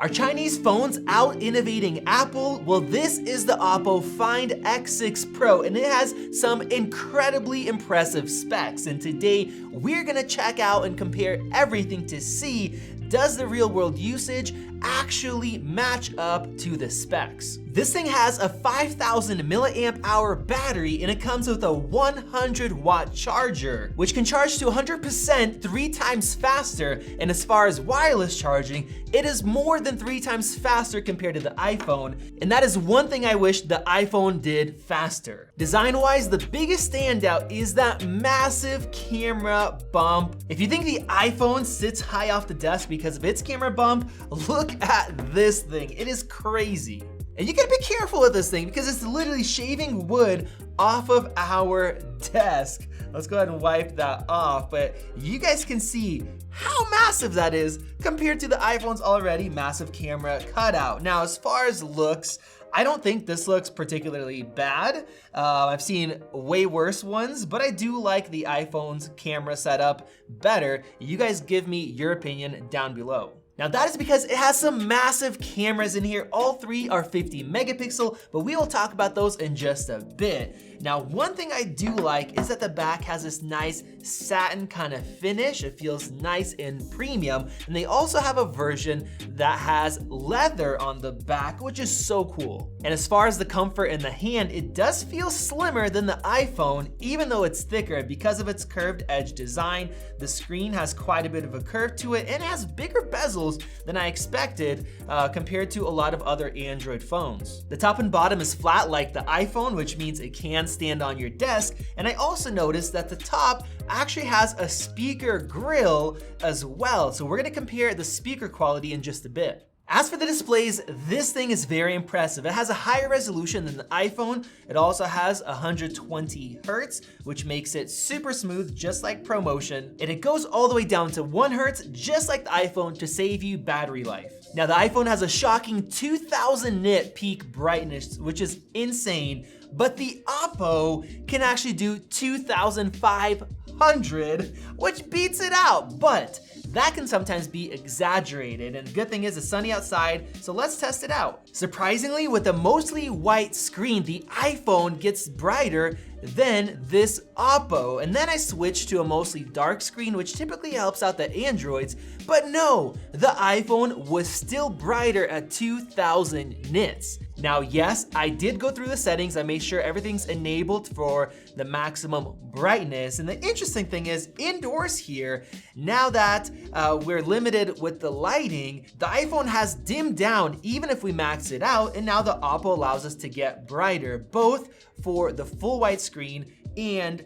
Are Chinese phones out-innovating Apple? Well, this is the Oppo Find X6 Pro, and it has some incredibly impressive specs. And today, we're gonna check out and compare everything to see, does the real-world usage actually match up to the specs? This thing has a 5,000 milliamp hour battery, and it comes with a 100-watt charger, which can charge to 100% 3 times faster. And as far as wireless charging, it is more than 3 times faster compared to the iPhone. And that is one thing I wish the iPhone did faster. Design-wise, the biggest standout is that massive camera bump. If you think the iPhone sits high off the desk because of its camera bump, look at this thing. It is crazy. And you gotta be careful with this thing because it's literally shaving wood off of our desk. Let's go ahead and wipe that off, but you guys can see how massive that is compared to the iPhone's already massive camera cutout. Now, as far as looks, I don't think this looks particularly bad. I've seen way worse ones, but I do like the iPhone's camera setup better. You guys give me your opinion down below. Now that is because it has some massive cameras in here. All 3 are 50 megapixel, but we will talk about those in just a bit. Now, one thing I do like is that the back has this nice satin kind of finish. It feels nice and premium. And they also have a version that has leather on the back, which is so cool. And as far as the comfort in the hand, it does feel slimmer than the iPhone, even though it's thicker because of its curved edge design. The screen has quite a bit of a curve to it and has bigger bezels than I expected compared to a lot of other Android phones. The top and bottom is flat like the iPhone, which means it can stand on your desk. And I also noticed that the top actually has a speaker grill as well. So we're gonna compare the speaker quality in just a bit. As for the displays, this thing is very impressive. It has a higher resolution than the iPhone. It also has 120 Hertz, which makes it super smooth, just like ProMotion. And it goes all the way down to 1 Hertz, just like the iPhone, to save you battery life. Now, the iPhone has a shocking 2000 nit peak brightness, which is insane, but the Oppo can actually do 2500, which beats it out, but that can sometimes be exaggerated, and the good thing is it's sunny outside, so let's test it out. Surprisingly, with a mostly white screen, the iPhone gets brighter than this Oppo. And then I switched to a mostly dark screen, which typically helps out the Androids, but no, the iPhone was still brighter at 2000 nits. Now, yes, I did go through the settings. I made sure everything's enabled for the maximum brightness. And the interesting thing is, indoors here, now that we're limited with the lighting, the iPhone has dimmed down even if we max it out, and now the Oppo allows us to get brighter, both for the full white screen and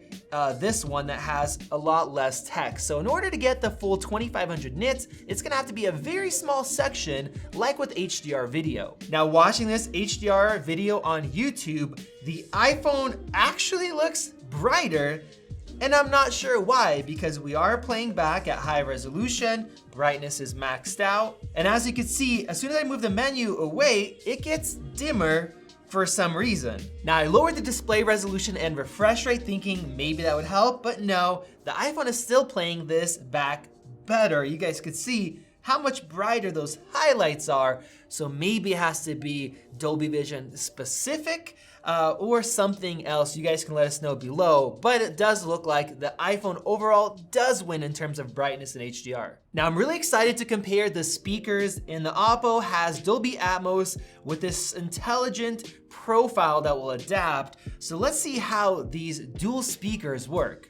this one that has a lot less text. So in order to get the full 2500 nits, it's gonna have to be a very small section, like with HDR video. Now, watching this HDR video on YouTube, the iPhone actually looks brighter, and I'm not sure why, because we are playing back at high resolution, brightness is maxed out, and as you can see, as soon as I move the menu away, it gets dimmer for some reason. Now, I lowered the display resolution and refresh rate thinking maybe that would help, but no, the iPhone is still playing this back better. You guys could see how much brighter those highlights are, so maybe it has to be Dolby Vision specific or something else. You guys can let us know below, but it does look like the iPhone overall does win in terms of brightness and HDR. Now, I'm really excited to compare the speakers, and the Oppo has Dolby Atmos with this intelligent profile that will adapt. So let's see how these dual speakers work.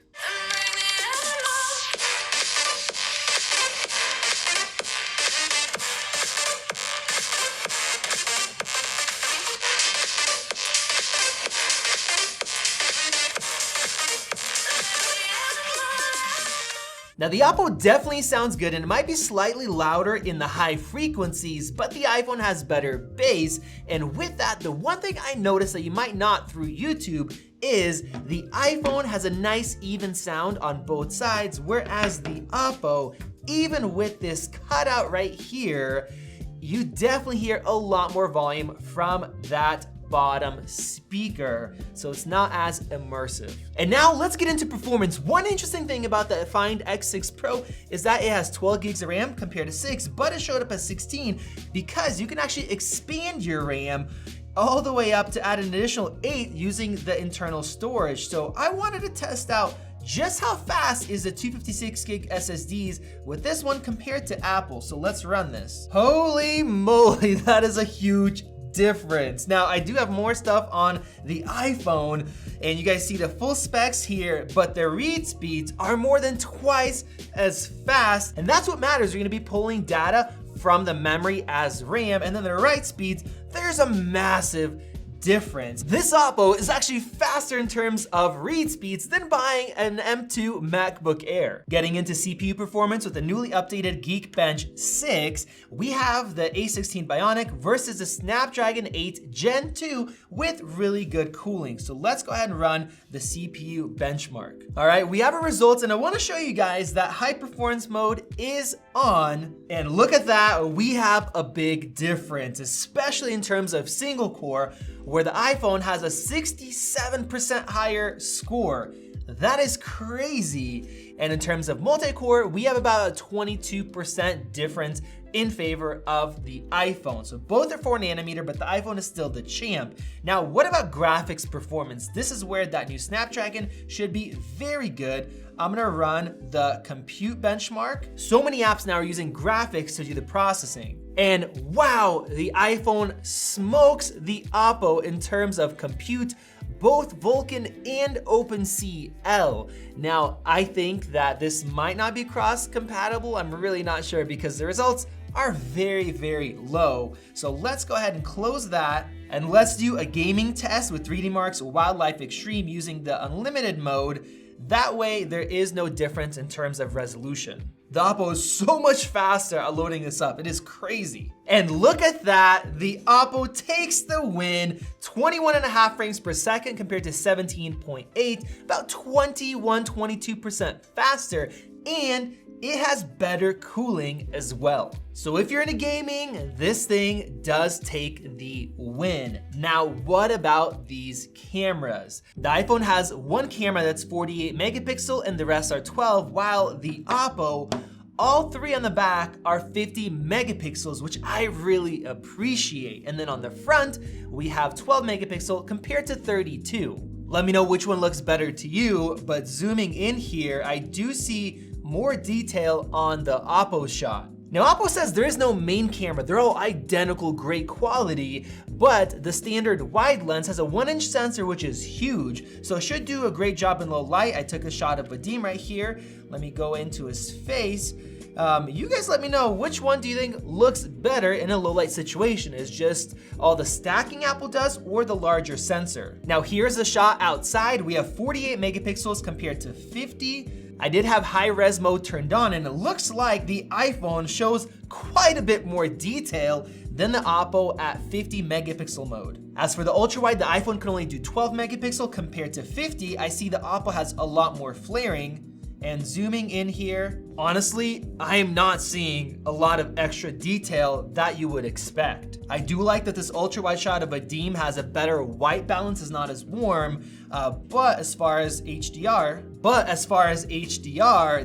Now, the Oppo definitely sounds good, and it might be slightly louder in the high frequencies, but the iPhone has better bass. And with that, the one thing I noticed that you might not through YouTube is the iPhone has a nice even sound on both sides, whereas the Oppo, even with this cutout right here, you definitely hear a lot more volume from that bottom speaker, so it's not as immersive. And now let's get into performance. One interesting thing about the Find X6 Pro is that it has 12 gigs of RAM compared to 6, but it showed up as 16 because you can actually expand your RAM all the way up to add an additional 8 using the internal storage. So I wanted to test out just how fast is the 256 gig SSDs with this one compared to Apple. So let's run this. Holy moly, that is a huge difference. Now I do have more stuff on the iPhone and you guys see the full specs here, but the read speeds are more than twice as fast. And that's what matters. You're gonna be pulling data from the memory as RAM, and then the write speeds, there's a massive difference. This Oppo is actually faster in terms of read speeds than buying an M2 MacBook Air. Getting into CPU performance with the newly updated Geekbench 6, we have the A16 Bionic versus the Snapdragon 8 Gen 2 with really good cooling. So let's go ahead and run the CPU benchmark. All right, we have our results and I wanna show you guys that high performance mode is on. And look at that, we have a big difference, especially in terms of single core, where the iPhone has a 67% higher score. That is crazy. And in terms of multi-core, we have about a 22% difference in favor of the iPhone. So both are 4 nanometer, but the iPhone is still the champ. Now, what about graphics performance? This is where that new Snapdragon should be very good. I'm gonna run the compute benchmark. So many apps now are using graphics to do the processing. And wow, the iPhone smokes the Oppo in terms of compute, both Vulkan and OpenCL. Now, I think that this might not be cross-compatible. I'm really not sure because the results are very, very low. So let's go ahead and close that and let's do a gaming test with 3D Mark's Wildlife Extreme using the unlimited mode. That way, there is no difference in terms of resolution. The Oppo is so much faster at loading this up. It is crazy. And look at that, the Oppo takes the win, 21.5 frames per second compared to 17.8, about 22% faster, and it has better cooling as well. So if you're into gaming, this thing does take the win. Now, what about these cameras? The iPhone has one camera that's 48 megapixel and the rest are 12, while the Oppo, all 3 on the back are 50 megapixels, which I really appreciate. And then on the front, we have 12 megapixel compared to 32. Let me know which one looks better to you, but zooming in here, I do see more detail on the Oppo shot. Now, Oppo says there is no main camera. They're all identical, great quality, but the standard wide lens has a 1-inch sensor, which is huge, so it should do a great job in low light. I took a shot of Vadim right here. Let me go into his face. You guys let me know, which one do you think looks better in a low light situation? Is just all the stacking Apple does or the larger sensor? Now here's a shot outside. We have 48 megapixels compared to 50. I did have high res mode turned on and it looks like the iPhone shows quite a bit more detail than the Oppo at 50 megapixel mode. As for the ultra wide, the iPhone can only do 12 megapixel compared to 50. I see the Oppo has a lot more flaring. And zooming in here, honestly, I am not seeing a lot of extra detail that you would expect. I do like that this ultra wide shot of Vadim has a better white balance, is not as warm, but as far as HDR,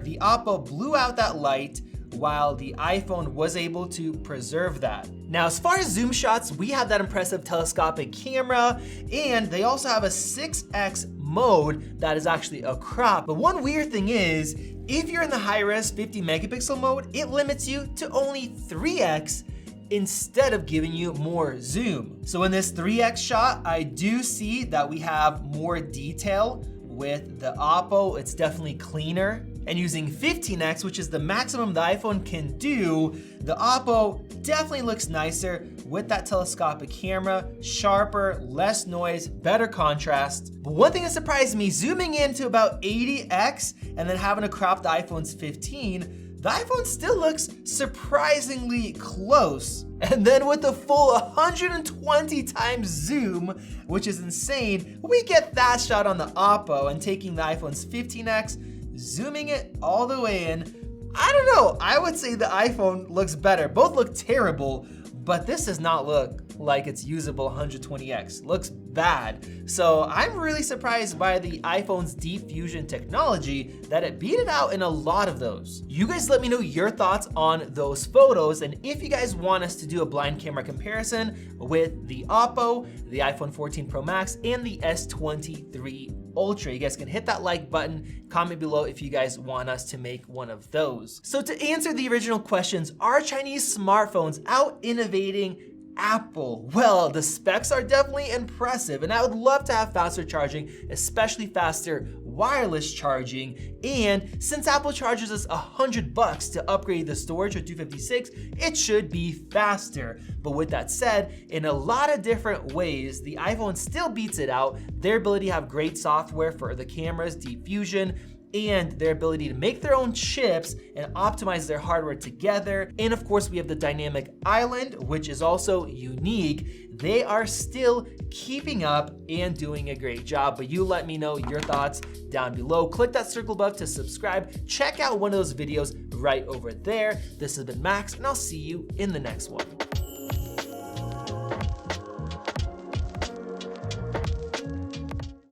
the Oppo blew out that light while the iPhone was able to preserve that. Now, as far as zoom shots, we have that impressive telescopic camera, and they also have a 6x mode that is actually a crop. But one weird thing is, if you're in the high-res 50 megapixel mode, it limits you to only 3x instead of giving you more zoom. So in this 3x shot, I do see that we have more detail with the Oppo. It's definitely cleaner. And using 15x, which is the maximum the iPhone can do, the Oppo definitely looks nicer with that telescopic camera, sharper, less noise, better contrast. But one thing that surprised me, zooming in to about 80x and then having to crop the iPhone's 15, the iPhone still looks surprisingly close. And then with the full 120 times zoom, which is insane, we get that shot on the Oppo, and taking the iPhone's 15x, zooming it all the way in, I don't know, I would say the iPhone looks better. Both look terrible, but this does not look like it's usable 120x. Looks bad. So I'm really surprised by the iPhone's deep fusion technology that it beat it out in a lot of those. You guys let me know your thoughts on those photos, and if you guys want us to do a blind camera comparison with the Oppo, the iPhone 14 Pro Max, and the S23 Ultra. You guys can hit that like button, comment below if you guys want us to make one of those. So to answer the original questions, are Chinese smartphones out innovating Apple? Well, the specs are definitely impressive, and I would love to have faster charging, especially faster wireless charging. And since Apple charges us $100 to upgrade the storage to 256, it should be faster. But with that said, in a lot of different ways, the iPhone still beats it out. Their ability to have great software for the cameras, deep fusion, and their ability to make their own chips and optimize their hardware together. And of course, we have the dynamic island, which is also unique. They are still keeping up and doing a great job, but you let me know your thoughts down below. Click that circle above to subscribe. Check out one of those videos right over there. This has been Max, and I'll see you in the next one.